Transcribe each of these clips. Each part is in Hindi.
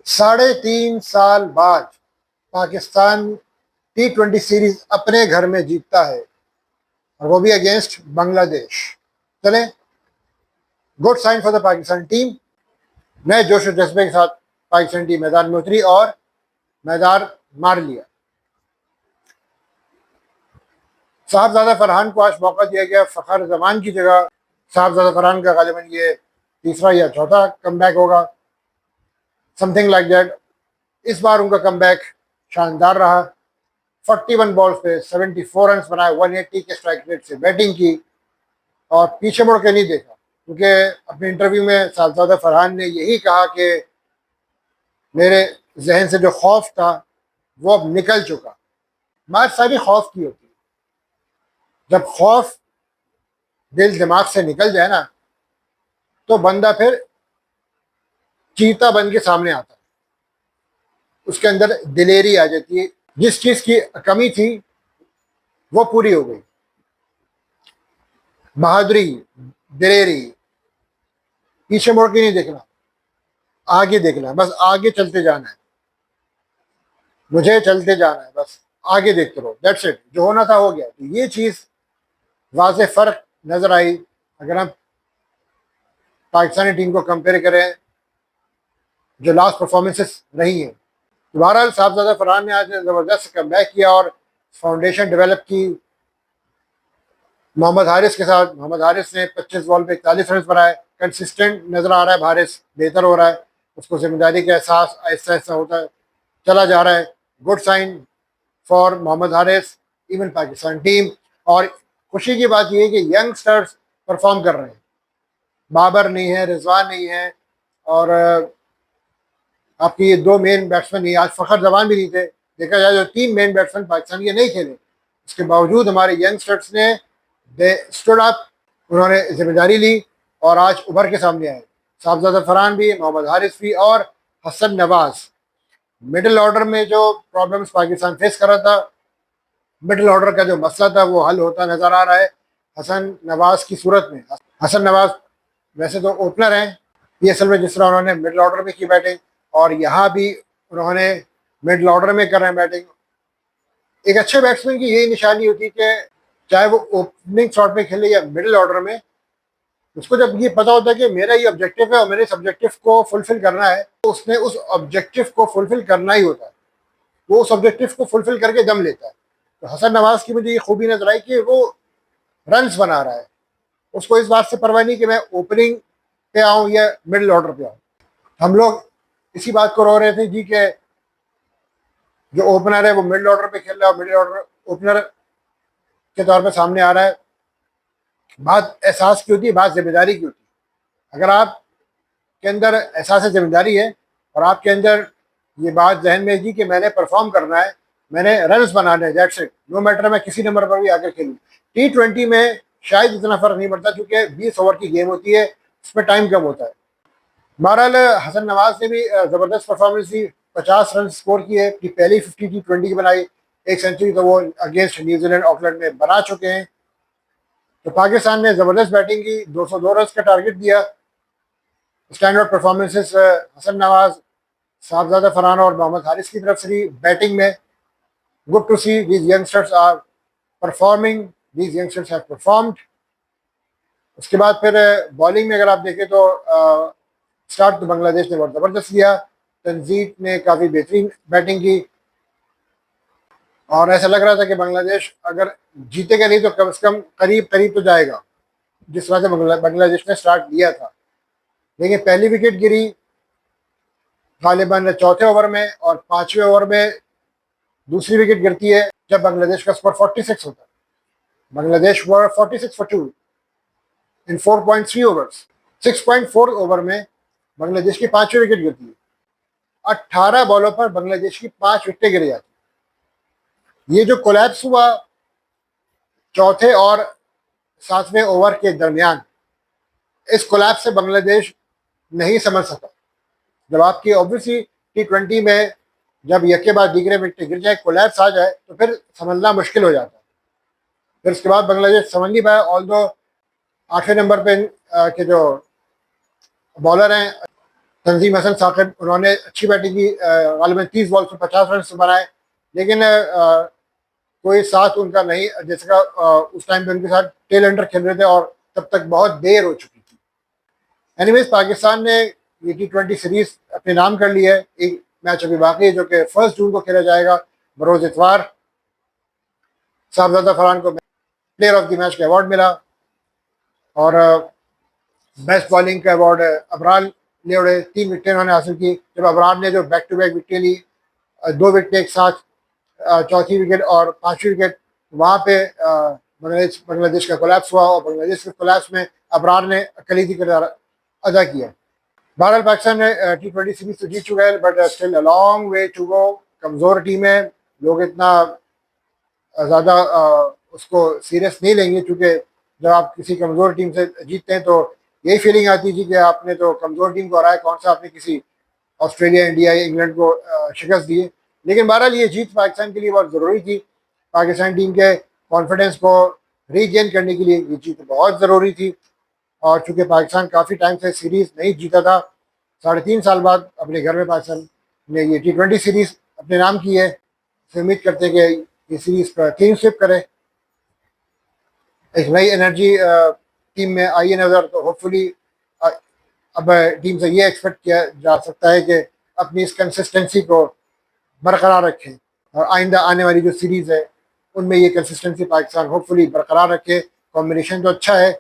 3.5 साल बाद पाकिस्तान T20 सीरीज अपने घर में जीतता है और वो भी अगेंस्ट बांग्लादेश। चले, good sign for the Pakistan team. नए जोश और जज्बे के साथ पाकिस्तान टीम मैदान में उतरी और मैदान मार लिया। साहबजादा फरहान को आज मौका दिया गया फ़खर जमान की जगह। साहबजादा फरहान का गालिबन ये तीसरा या चौथा कमबैक होगा, समथिंग लाइक दैट। इस बार उनका कमबैक शानदार रहा। 41 बॉल्स पे 74 रन बनाए, 180 के स्ट्राइक रेट से बैटिंग की और पीछे मुड़ के नहीं देखा, क्योंकि अपने इंटरव्यू में साहबजादा फरहान ने यही कहा कि मेरे जहन से जो खौफ था वो अब निकल चुका। बात सारी खौफ की होती है। जब खौफ दिल दिमाग से निकल जाए ना, तो बंदा फिर चीता बन के सामने आता है, उसके अंदर दिलेरी आ जाती है। जिस चीज की कमी थी वो पूरी हो गई। बहादुरी, दिलेरी, पीछे मुड़ के नहीं देखना, आगे देखना है, बस आगे चलते जाना है। मुझे चलते जाना है, बस आगे देखते रहो, दैट्स इट। जो होना था हो गया। तो ये चीज वाज़े फर्क नजर आई अगर हम पाकिस्तानी टीम को कंपेयर करें जो लास्ट परफॉर्मेंसेस रही हैं। बहरहाल साहबजादा फरहान ने आज जबरदस्त कमबैक किया और फाउंडेशन डेवलप की मोहम्मद हारिस के साथ। मोहम्मद हारिस ने 25 बॉल पे 41 रन बनाए। कंसिस्टेंट नजर आ रहा है, हारिस बेहतर हो रहा है, उसको जिम्मेदारी का एहसास आहिस्ता आहिस्ता होता चला जा रहा है। Good sign for Mohammad Haris, even Pakistan team. और खुशी की बात यह है कि यंगस्टर्स परफॉर्म कर रहे हैं। बाबर नहीं है, रिजवान नहीं है, और आपकी ये दो मेन बैट्समैन नहीं, आज फ़खर जमान भी नहीं थे। देखा जाए तो 3 मेन बैट्समैन पाकिस्तान के नहीं खेले, उसके बावजूद हमारे यंगस्टर्स ने दे स्टूड अप, उन्होंने जिम्मेदारी ली और आज उभर के सामने आए। साहबजादा फरहान भी, मोहम्मद हारिस भी और हसन नवाज। मिडिल ऑर्डर में जो प्रॉब्लम्स पाकिस्तान फेस कर रहा था, मिडिल ऑर्डर का जो मसला था वो हल होता नजर आ रहा है हसन नवाज की सूरत में। हसन नवाज वैसे तो ओपनर हैं, PSL में जिस तरह उन्होंने मिडिल ऑर्डर में की बैटिंग, और यहाँ भी उन्होंने मिडिल ऑर्डर में कर रहे हैं बैटिंग। एक अच्छे बैट्समैन की यही निशानी होती है कि चाहे वो ओपनिंग शॉट में खेले या मिडिल ऑर्डर में, उसको जब ये पता होता है कि मेरा ये ऑब्जेक्टिव है और मेरे इस ऑब्जेक्टिव को फुलफिल करना है, तो उसने उस ऑब्जेक्टिव को फुलफिल करना ही होता है। वो उस ऑब्जेक्टिव को फुलफिल करके दम लेता है। तो हसन नवाज की मुझे ये खूबी नजर आई कि वो रन्स बना रहा है, उसको इस बात से परवाह नहीं कि मैं ओपनिंग पे आऊँ या मिडिल ऑर्डर पे आऊँ। हम लोग इसी बात को रो रहे थे जी के जो ओपनर है वो मिडिल ऑर्डर पे खेल रहा है और मिडिल ऑर्डर ओपनर के तौर पे सामने आ रहा है। बात एहसास की होती है, बात जिम्मेदारी की होती है। अगर आपके अंदर एहसास जिम्मेदारी है और आपके अंदर ये बात जहन में है जी कि मैंने परफॉर्म करना है, मैंने रन्स बनाने हैं, दैट्स इट, नो मैटर मैं किसी नंबर पर भी आकर खेलूँ। T20 में शायद इतना फर्क नहीं पड़ता क्योंकि 20 ओवर की गेम होती है, उसमें टाइम कम होता है। बहरहाल हसन नवाज ने भी ज़बरदस्त परफॉर्मेंस दी, 50 रन स्कोर किए, अपनी पहली 50 T20 की बनाई। एक सेंचुरी तो वो अगेंस्ट न्यूजीलैंड ऑकलैंड में बना चुके हैं। तो पाकिस्तान ने ज़बरदस्त बैटिंग की, 202 रन का टारगेट दिया। Stand out performances Hasan Nawaz, Sahibzada Farhan और मोहम्मद हारिस की तरफ से भी बैटिंग में। Good to see these youngsters are performing, these youngsters have performed. उसके बाद फिर बॉलिंग में अगर आप देखें तो स्टार्ट तो बांग्लादेश ने बहुत ज़बरदस्त किया। तंजीद ने काफ़ी बेहतरीन बैटिंग की और ऐसा लग रहा था कि बांग्लादेश अगर जीतेगा नहीं तो कम से कम करीब करीब तो जाएगा, जिस तरह से बांग्लादेश ने स्टार्ट लिया था। लेकिन पहली विकेट गिरी गालिबन चौथे ओवर में और 5वें ओवर में दूसरी विकेट गिरती है जब बांग्लादेश का स्कोर 46 होता है। बांग्लादेश वर 46 फॉर 2 इन 4.3 ओवर्स। 6.4 ओवर में बांग्लादेश की 5वीं विकेट गिरती है। 18 बॉलों पर बांग्लादेश की 5 विकेटें गिर जाती। ये जो कोलैप्स हुआ चौथे और 7वें ओवर के दरमियान, इस कोलैप्स से बांग्लादेश नहीं समझ सका। जब आपकी ऑब्वियसली T20 में जब यके बाद दीगरे विकेटें गिर जाए, कोलैप्स आ जाए, तो फिर समझना मुश्किल हो जाता है। फिर उसके बाद बांग्लादेश समझ नहीं पाया। ऑल दो 8वें नंबर पे के जो बॉलर हैं तंजीम हसन साकिब, उन्होंने अच्छी बैटिंग की, गालिबन 30 बॉल पर 50 रन बनाए, लेकिन कोई साथ उनका नहीं, जिसका उस टाइम पे उनके साथ टेल एंडर खेल रहे थे और तब तक बहुत देर हो चुकी थी। एनीवेज, पाकिस्तान ने ये T20 सीरीज अपने नाम कर ली है। एक मैच अभी बाकी है जो कि 1 जून को खेला जाएगा, बरोज इतवार। साहबजादा फरहान को प्लेयर ऑफ द मैच का अवार्ड मिला और बेस्ट बॉलिंग का अवार्ड अबरार ले उड़े। 3 विकेटें उन्होंने हासिल की। जब अबरार ने जो बैक टू बैक विकेटें ली, 2 विकेटें एक साथ, चौथी विकेट और 5वीं विकेट, वहाँ पे बांग्लादेश का कोलैप्स हुआ और बांग्लादेश के कोलैप्स में अबरार ने कलीदी किरदार अदा किया। बहरहाल पाकिस्तान ने T20 सीरीज तो जीत चुका है, but still a long way to go. कमज़ोर टीम है, लोग इतना ज़्यादा उसको सीरियस नहीं लेंगे, क्योंकि जब आप किसी कमज़ोर टीम से जीतते हैं तो यही फीलिंग आती थी कि आपने तो कमज़ोर टीम को हराया, कौन सा आपने किसी ऑस्ट्रेलिया, इंडिया या इंग्लैंड को शिकस्त दी है। लेकिन बहरहाल ये जीत पाकिस्तान के लिए बहुत ज़रूरी थी। पाकिस्तान टीम के कॉन्फिडेंस को रीगेन करने के लिए ये जीत बहुत ज़रूरी थी। और चूँकि पाकिस्तान काफ़ी टाइम से सीरीज़ नहीं जीता था, 3.5 साल बाद अपने घर में पाकिस्तान ने ये T20 सीरीज़ अपने नाम की है। तो उम्मीद करते हैं कि ये सीरीज़ पर क्लीन स्विप करे, एक नई एनर्जी टीम में आई है नज़र। तो होपफुली अब टीम से ये एक्सपेक्ट किया जा सकता है कि अपनी इस कंसिस्टेंसी को बरकरार रखें और आइंदा आने वाली जो सीरीज़ है उनमें ये कंसिस्टेंसी पाकिस्तान होपफुली बरकरार रखे। कॉम्बिनेशन तो अच्छा है,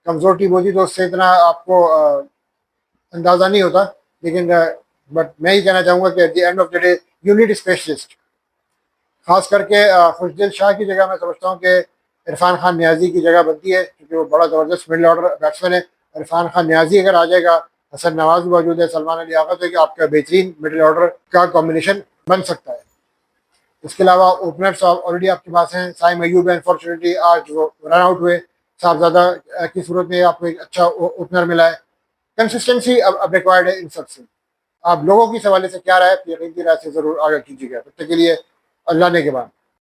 कमज़ोर टीम होती तो उससे इतना आपको अंदाज़ा नहीं होता, लेकिन बट मैं ही कहना चाहूँगा कि at the end of the day you need specialist. खास करके खुशदिल शाह की जगह मैं समझता हूँ कि इरफान खान नियाजी की जगह बनती है, क्योंकि वो बड़ा ज़बरदस्त मिडल ऑर्डर बैट्समैन है। इरफान खान नियाजी अगर आ जाएगा, हसन नवाज भी मौजूद है, सलमान अली आफत है, कि आपका बेहतरीन मिडल ऑर्डर का कॉम्बिनेशन बन सकता है। इसके अलावा ओपनर्स ऑलरेडी आपके पास हैं। साइम अयूब अनफॉर्चुनेटली आज वो रन आउट हुए। साहबजादा की सूरत में आपको एक अच्छा ओपनर मिला है। कंसिस्टेंसी अब रिक्वायर्ड है इन सबसे। आप लोगों की सवाल से क्या राय है, यकीन की राय से जरूर आगे कीजिएगा। तब तक के लिए अल्लाह ने के बाद।